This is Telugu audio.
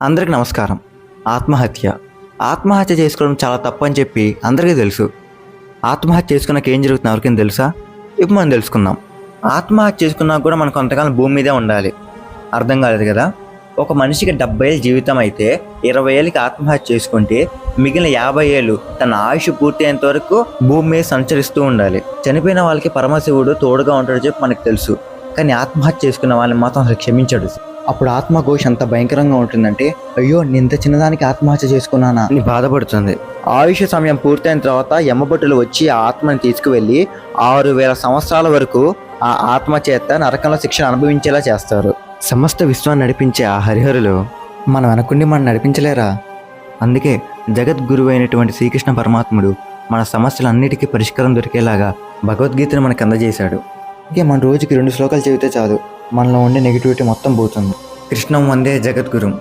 అందరికి నమస్కారం. ఆత్మహత్య చేసుకోవడం చాలా తప్పు అని చెప్పి అందరికీ తెలుసు. ఆత్మహత్య చేసుకున్నాక ఏం జరుగుతుంది ఎవరికైనా తెలుసా? ఇప్పుడు మనం తెలుసుకుందాం. ఆత్మహత్య చేసుకున్నాక కూడా మనం కొంతకాలం భూమి మీదే ఉండాలి. అర్థం కాలేదు కదా? ఒక మనిషికి 70 ఏళ్ళ జీవితం అయితే 20 ఏళ్ళకి ఆత్మహత్య చేసుకుంటే మిగిలిన 50 ఏళ్ళు తన ఆయుష్ పూర్తయ్యేంత వరకు భూమి మీద సంచరిస్తూ ఉండాలి. చనిపోయిన వాళ్ళకి పరమశివుడు తోడుగా ఉంటాడో చెప్పి మనకు తెలుసు. కానీ ఆత్మహత్య చేసుకున్న వాళ్ళని మాత్రం అసలు క్షమించడు. అప్పుడు ఆత్మఘోష ఎంత భయంకరంగా ఉంటుందంటే, అయ్యో నేను ఇంత చిన్నదానికి ఆత్మహత్య చేసుకున్నానా అని బాధపడుతుంది. ఆయుష్ సమయం పూర్తయిన తర్వాత యమభటులు వచ్చి ఆ ఆత్మని తీసుకువెళ్ళి 6000 సంవత్సరాల వరకు ఆ ఆత్మ చేత నరకంలో శిక్షణ అనుభవించేలా చేస్తారు. సమస్త విశ్వాన్ని నడిపించే ఆ హరిహరులు మనం అనుకుండి మనం నడిపించలేరా? అందుకే జగద్గురువు అయినటువంటి శ్రీకృష్ణ పరమాత్ముడు మన సమస్యలన్నిటికీ పరిష్కారం దొరికేలాగా భగవద్గీతను మనకు అందజేశాడు. ఇంకే మన రోజుకి 2 శ్లోకాలు చదివితే చాలు, మనలో ఉండే నెగిటివిటీ మొత్తం పోతుంది. కృష్ణం వందే జగద్గురుం.